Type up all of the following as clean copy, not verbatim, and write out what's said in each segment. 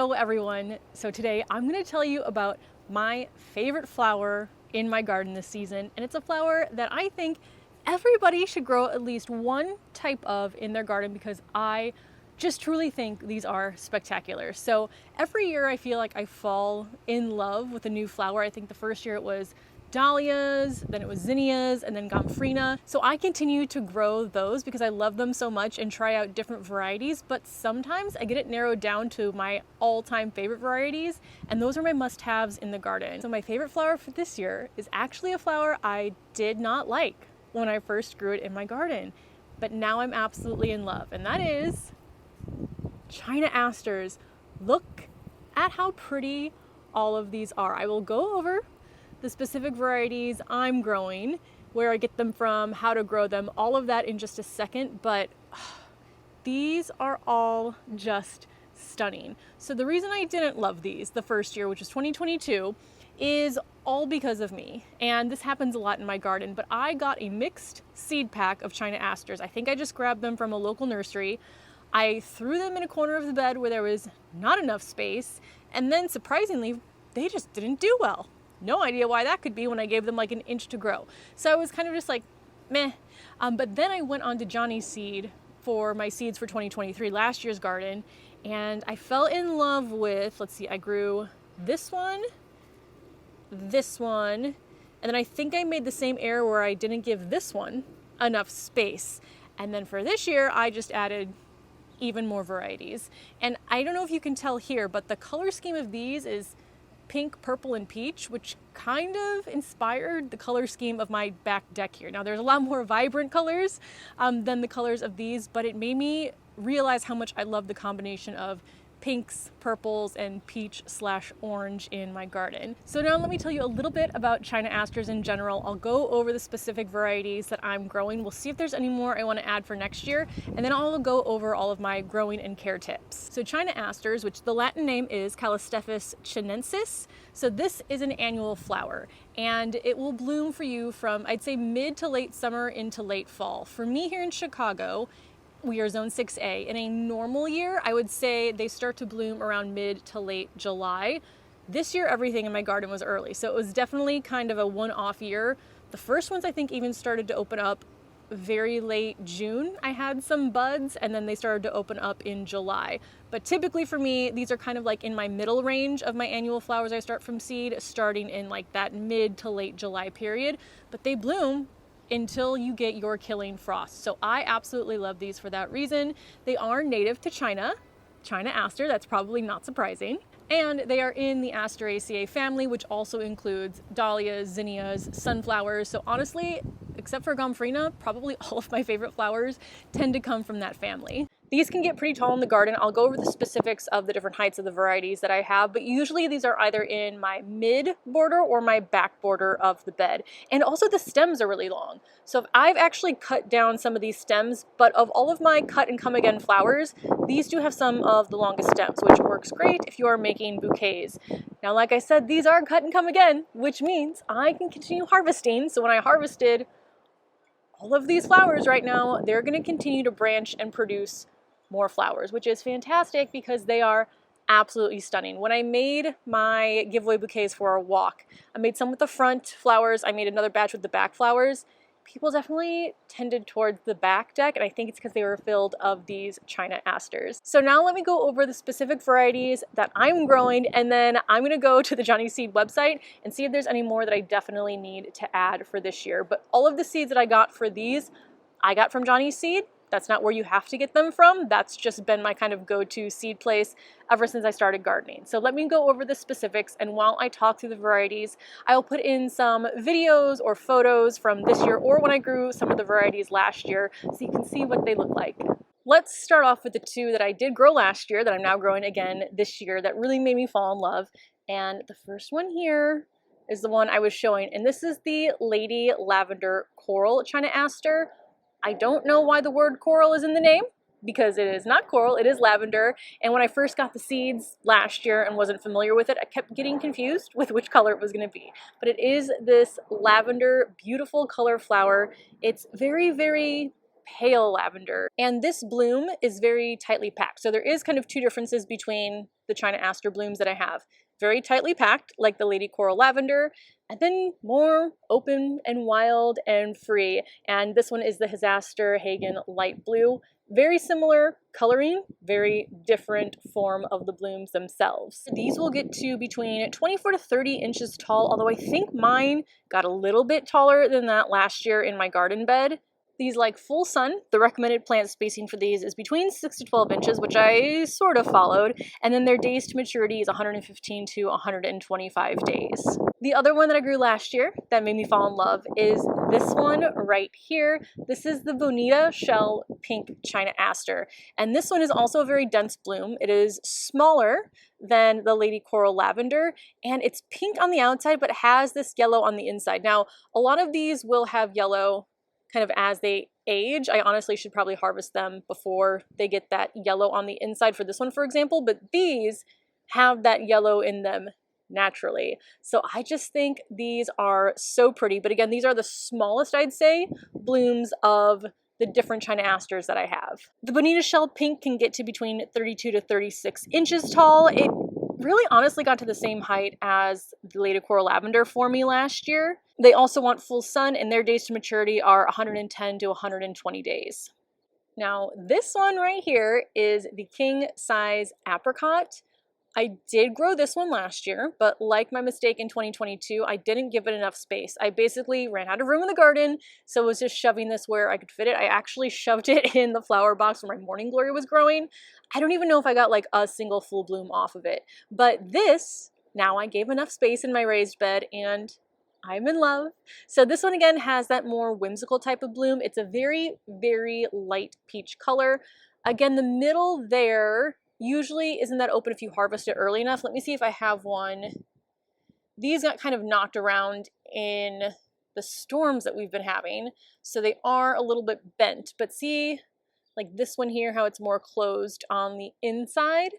Hello everyone. So today I'm going to tell you about my favorite flower in my garden this season, and it's a flower that I think everybody should grow at least one type of in their garden because I just truly think these are spectacular. So every year I feel like I fall in love with a new flower. I think the first year it was dahlias, then it was zinnias, and then gomphrena. So I continue to grow those because I love them so much and try out different varieties, but sometimes I get it narrowed down to my all-time favorite varieties, and those are my must-haves in the garden. So my favorite flower for this year is actually a flower I did not like when I first grew it in my garden, but now I'm absolutely in love, and that is China Asters. Look at how pretty all of these are. I will go over the specific varieties I'm growing, where I get them from, how to grow them, all of that in just a second, but these are all just stunning. So the reason I didn't love these the first year, which was 2022, is all because of me. And this happens a lot in my garden, but I got a mixed seed pack of China Asters. I think I just grabbed them from a local nursery. I threw them in a corner of the bed where there was not enough space, and then surprisingly, they just didn't do well. No idea why that could be when I gave them like an inch to grow. So I was kind of just like, meh. But then I went on to Johnny Seed for my seeds for 2023, last year's garden, and I fell in love with, let's see, I grew this one, and then I think I made the same error where I didn't give this one enough space. And then for this year, I just added even more varieties. And I don't know if you can tell here, but the color scheme of these is pink, purple, and peach, which kind of inspired the color scheme of my back deck here. Now there's a lot more vibrant colors than the colors of these, but it made me realize how much I love the combination of pinks, purples, and peach/orange in my garden. So now let me tell you a little bit about China Asters in general. I'll go over the specific varieties that I'm growing. We'll see if there's any more I want to add for next year, and then I'll go over all of my growing and care tips. So China Asters, which the Latin name is Callistephus chinensis, so this is an annual flower, and it will bloom for you from, I'd say, mid to late summer into late fall. For me here in Chicago, we are zone 6A. In a normal year, I would say they start to bloom around mid to late July. This year, everything in my garden was early, so it was definitely kind of a one-off year. The first ones I think even started to open up very late June. I had some buds, and then they started to open up in July. But typically for me, these are kind of like in my middle range of my annual flowers I start from seed, starting in like that mid to late July period. But they bloom until you get your killing frost. So I absolutely love these for that reason. They are native to China, China Aster, that's probably not surprising. And they are in the Asteraceae family, which also includes dahlias, zinnias, sunflowers. So honestly, except for gomphrena, probably all of my favorite flowers tend to come from that family. These can get pretty tall in the garden. I'll go over the specifics of the different heights of the varieties that I have, but usually these are either in my mid border or my back border of the bed. And also the stems are really long. So I've actually cut down some of these stems, but of all of my cut and come again flowers, these do have some of the longest stems, which works great if you are making bouquets. Now, like I said, these are cut and come again, which means I can continue harvesting. So when I harvested all of these flowers right now, they're going to continue to branch and produce more flowers, which is fantastic because they are absolutely stunning. When I made my giveaway bouquets for our walk, I made some with the front flowers, I made another batch with the back flowers. People definitely tended towards the back deck, and I think it's because they were filled of these China Asters. So now let me go over the specific varieties that I'm growing, and then I'm gonna go to the Johnny Seed website and see if there's any more that I definitely need to add for this year. But all of the seeds that I got for these, I got from Johnny Seed. That's not where you have to get them from. That's just been my kind of go-to seed place ever since I started gardening. So let me go over the specifics, and while I talk through the varieties, I'll put in some videos or photos from this year or when I grew some of the varieties last year so you can see what they look like. Let's start off with the two that I did grow last year that I'm now growing again this year that really made me fall in love. And the first one here is the one I was showing, and this is the Lady Lavender Coral China Aster. I don't know why the word coral is in the name, because it is not coral, it is lavender. And when I first got the seeds last year and wasn't familiar with it, I kept getting confused with which color it was going to be. But it is this lavender, beautiful color flower. It's very, very pale lavender. And this bloom is very tightly packed. So there is kind of two differences between the China Aster blooms that I have. Very tightly packed, like the Lady Coral Lavender, and then more open and wild and free. And this one is the Aster Hagen Light Blue. Very similar coloring, very different form of the blooms themselves. These will get to between 24 to 30 inches tall, although I think mine got a little bit taller than that last year in my garden bed. These like full sun. The recommended plant spacing for these is between 6 to 12 inches, which I sort of followed, and then their days to maturity is 115 to 125 days. The other one that I grew last year that made me fall in love is this one right here. This is the Bonita Shell Pink China Aster, and this one is also a very dense bloom. It is smaller than the Lady Coral Lavender, and it's pink on the outside but has this yellow on the inside. Now, a lot of these will have yellow kind of as they age. I honestly should probably harvest them before they get that yellow on the inside for this one, for example, but these have that yellow in them naturally. So I just think these are so pretty. But again, these are the smallest, I'd say, blooms of the different China Asters that I have. The Bonita Shell Pink can get to between 32 to 36 inches tall. It really honestly got to the same height as the Lady Coral Lavender for me last year. They also want full sun, and their days to maturity are 110 to 120 days. Now, this one right here is the king size apricot. I did grow this one last year, but like my mistake in 2022, I didn't give it enough space. I basically ran out of room in the garden, so I was just shoving this where I could fit it. I actually shoved it in the flower box where my morning glory was growing. I don't even know if I got like a single full bloom off of it. But this, now I gave enough space in my raised bed and I'm in love. So this one again has that more whimsical type of bloom. It's a very, very light peach color. Again, the middle there usually isn't that open if you harvest it early enough. Let me see if I have one. These got kind of knocked around in the storms that we've been having, so they are a little bit bent. But see, like this one here, how it's more closed on the inside.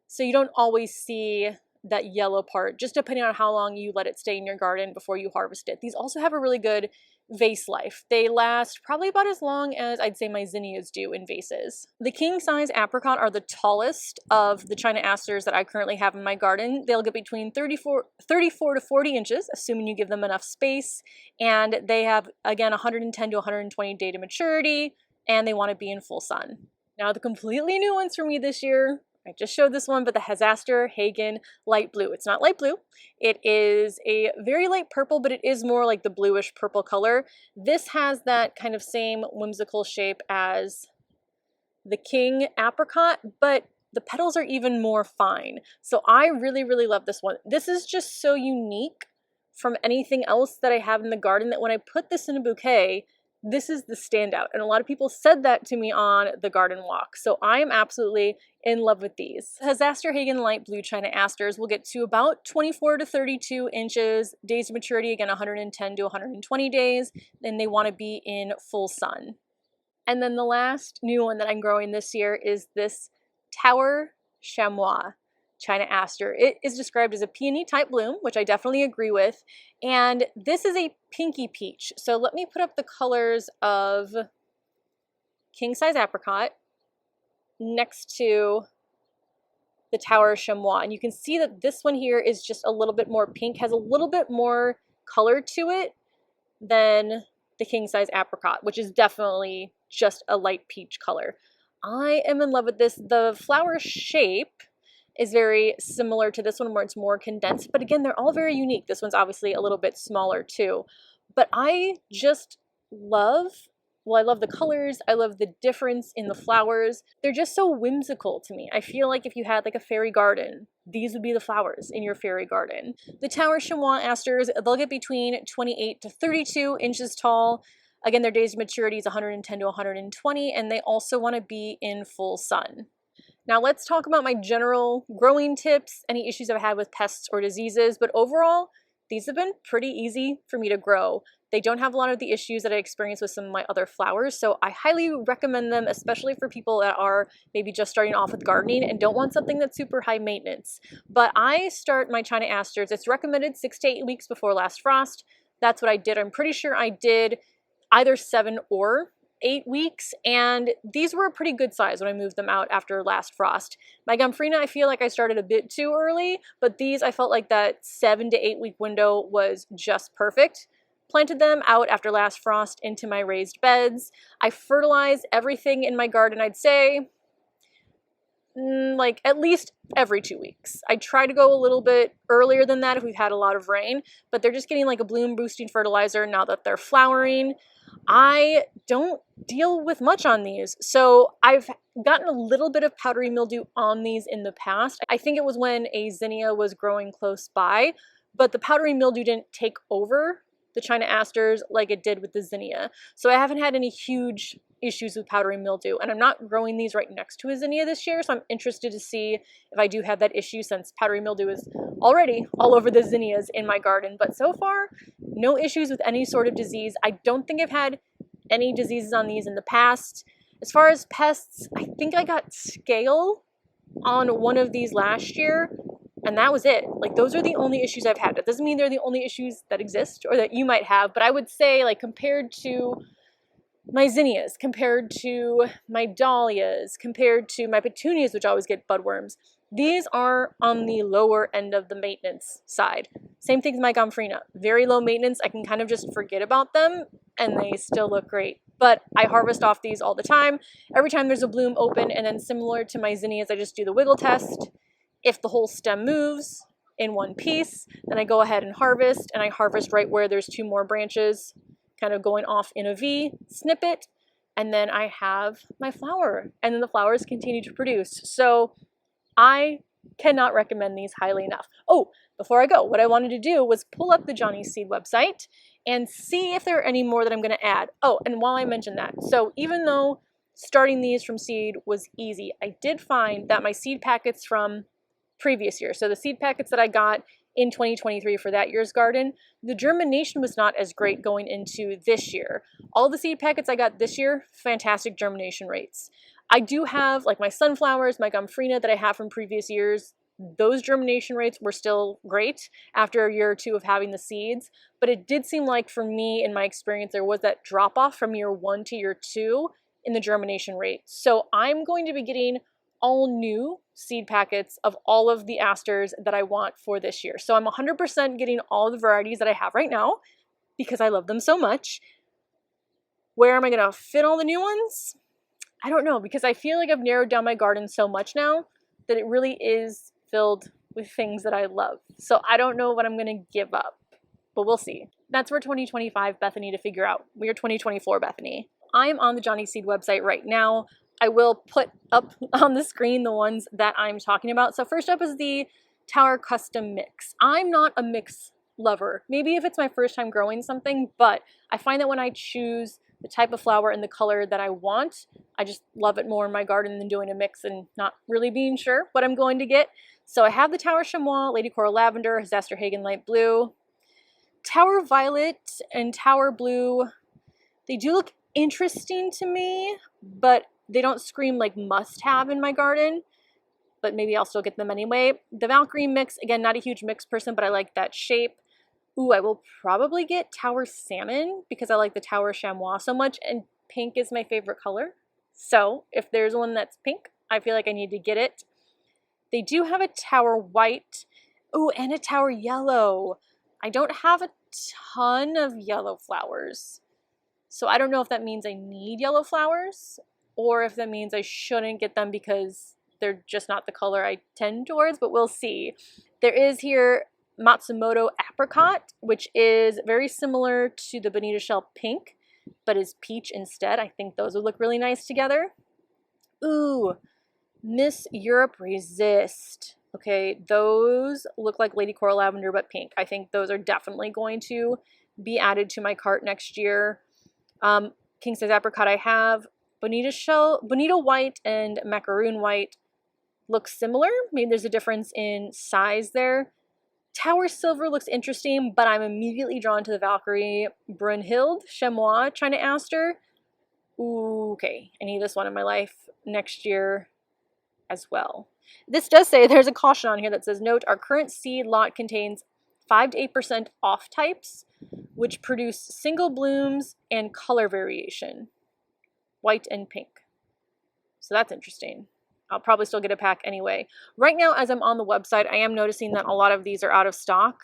So you don't always see that yellow part, just depending on how long you let it stay in your garden before you harvest it. These also have a really good vase life. They last probably about as long as I'd say my zinnias do in vases. The king size apricot are the tallest of the China Asters that I currently have in my garden. They'll get between 34 to 40 inches, assuming you give them enough space. And they have, again, 110 to 120 day to maturity, and they want to be in full sun. Now, the completely new ones for me this year, I just showed this one, but the Aster Hagen Light Blue. It's not light blue. It is a very light purple, but it is more like the bluish purple color. This has that kind of same whimsical shape as the king apricot, but the petals are even more fine. So I really, really love this one. This is just so unique from anything else that I have in the garden that when I put this in a bouquet, this is the standout. And a lot of people said that to me on the garden walk. So I am absolutely in love with these. Aster Hagen Light Blue China Asters will get to about 24 to 32 inches. Days of maturity, again, 110 to 120 days. And they want to be in full sun. And then the last new one that I'm growing this year is this Tower Chamois China Aster. It is described as a peony type bloom, which I definitely agree with. And this is a pinky peach. So let me put up the colors of king size apricot next to the Tower Chamois. And you can see that this one here is just a little bit more pink, has a little bit more color to it than the king size apricot, which is definitely just a light peach color. I am in love with this. The flower shape is very similar to this one where it's more condensed, but again, they're all very unique. This one's obviously a little bit smaller too, but I just love, well, I love the colors. I love the difference in the flowers. They're just so whimsical to me. I feel like if you had like a fairy garden, these would be the flowers in your fairy garden. The Tower Chamois Asters, they'll get between 28 to 32 inches tall. Again, their days of maturity is 110 to 120, and they also want to be in full sun. Now let's talk about my general growing tips, any issues I've had with pests or diseases, but overall, these have been pretty easy for me to grow. They don't have a lot of the issues that I experienced with some of my other flowers, so I highly recommend them, especially for people that are maybe just starting off with gardening and don't want something that's super high maintenance. But I start my China Asters, it's recommended 6 to 8 weeks before last frost. That's what I did. I'm pretty sure I did either 7 or 8 weeks, and these were a pretty good size when I moved them out after last frost. My Gomphrena, I feel like I started a bit too early, but these I felt like that 7 to 8 week window was just perfect. Planted them out after last frost into my raised beds. I fertilized everything in my garden, I'd say, like at least every 2 weeks. I try to go a little bit earlier than that if we've had a lot of rain, but they're just getting like a bloom boosting fertilizer now that they're flowering. I don't deal with much on these. So I've gotten a little bit of powdery mildew on these in the past. I think it was when a zinnia was growing close by, but the powdery mildew didn't take over the China Asters like it did with the zinnia. So I haven't had any huge issues with powdery mildew, and I'm not growing these right next to a zinnia this year, so I'm interested to see if I do have that issue since powdery mildew is already all over the zinnias in my garden. But so far, no issues with any sort of disease. I don't think I've had any diseases on these in the past. As far as pests, I think I got scale on one of these last year, and that was it. Like, those are the only issues I've had. That doesn't mean they're the only issues that exist or that you might have, but I would say, like, compared to my zinnias, compared to my dahlias, compared to my petunias, which always get budworms, these are on the lower end of the maintenance side. Same thing with my Gomphrena. Very low maintenance. I can kind of just forget about them and they still look great. But I harvest off these all the time. Every time there's a bloom open, and then similar to my zinnias, I just do the wiggle test. If the whole stem moves in one piece, then I go ahead and harvest, and I harvest right where there's 2 more branches kind of going off in a V, snip it, and then I have my flower, and then the flowers continue to produce. So I cannot recommend these highly enough. Oh, before I go, what I wanted to do was pull up the Johnny Seed website and see if there are any more that I'm going to add. Oh, and while I mention that, so even though starting these from seed was easy, I did find that my seed packets from previous year, so the seed packets that I got in 2023 for that year's garden, the germination was not as great going into this year. All the seed packets I got this year, fantastic germination rates. I do have, like, my sunflowers, my Gomphrena that I have from previous years, those germination rates were still great after a year or 2 of having the seeds, but it did seem like for me, in my experience, there was that drop off from year 1 to year 2 in the germination rate. So I'm going to be getting all new seed packets of all of the asters that I want for this year. So I'm 100% getting all the varieties that I have right now because I love them so much. Where am I going to fit all the new ones? I don't know, because I feel like I've narrowed down my garden so much now that it really is filled with things that I love. So I don't know what I'm going to give up, but we'll see. That's for 2025 Bethany to figure out. We are 2024 Bethany. I am on the Johnny Seed website right now. I will put up on the screen the ones that I'm talking about. So first up is the Tower Custom Mix. I'm not a mix lover. Maybe if it's my first time growing something, but I find that when I choose the type of flower and the color that I want, I just love it more in my garden than doing a mix and not really being sure what I'm going to get. So I have the Tower Chamois, Lady Coral Lavender, Zaster Hagen Light Blue, Tower Violet, and Tower Blue. They do look interesting to me, but they don't scream like must-have in my garden, but maybe I'll still get them anyway. The Valkyrie mix, again, not a huge mix person, but I like that shape. Ooh, I will probably get Tower Salmon because I like the Tower Chamois so much, and pink is my favorite color. So if there's one that's pink, I feel like I need to get it. They do have a Tower White, ooh, and a Tower Yellow. I don't have a ton of yellow flowers, so I don't know if that means I need yellow flowers, or if that means I shouldn't get them because they're just not the color I tend towards, but we'll see. There is here Matsumoto Apricot, which is very similar to the Bonita Shell Pink, but is peach instead. I think those would look really nice together. Ooh, Miss Europe Resist. Okay, those look like Lady Coral Lavender, but pink. I think those are definitely going to be added to my cart next year. King Size Apricot I have. Bonita White and Macaroon White look similar. Maybe there's a difference in size there. Tower Silver looks interesting, but I'm immediately drawn to the Valkyrie Brunhild, Chamois, China Aster. Ooh, okay, I need this one in my life next year as well. This does say, there's a caution on here that says, note, our current seed lot contains 5 to 8% off types, which produce single blooms and color variation. white and pink. So that's interesting. I'll probably still get a pack anyway. Right now, as I'm on the website, I am noticing that a lot of these are out of stock,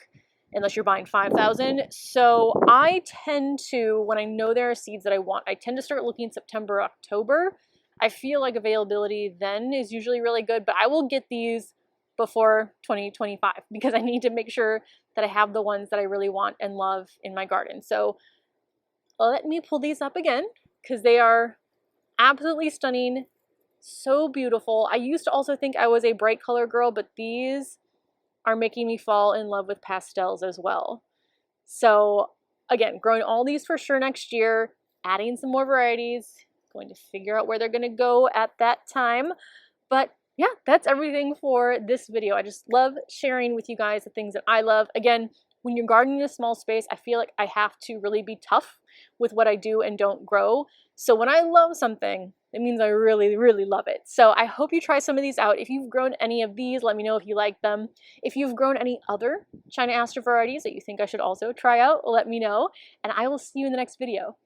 unless you're buying 5,000. So I tend to, when I know there are seeds that I want, I tend to start looking September, October. I feel like availability then is usually really good, but I will get these before 2025 because I need to make sure that I have the ones that I really want and love in my garden. So let me pull these up again because they are absolutely stunning. So beautiful. I used to also think I was a bright color girl, but these are making me fall in love with pastels as well. So again, growing all these for sure next year, adding some more varieties, going to figure out where they're going to go at that time. But yeah, that's everything for this video. I just love sharing with you guys the things that I love. Again, when you're gardening in a small space, I feel like I have to really be tough with what I do and don't grow. So when I love something, it means I really, really love it. So I hope you try some of these out. If you've grown any of these, let me know if you like them. If you've grown any other China Aster varieties that you think I should also try out, let me know. And I will see you in the next video.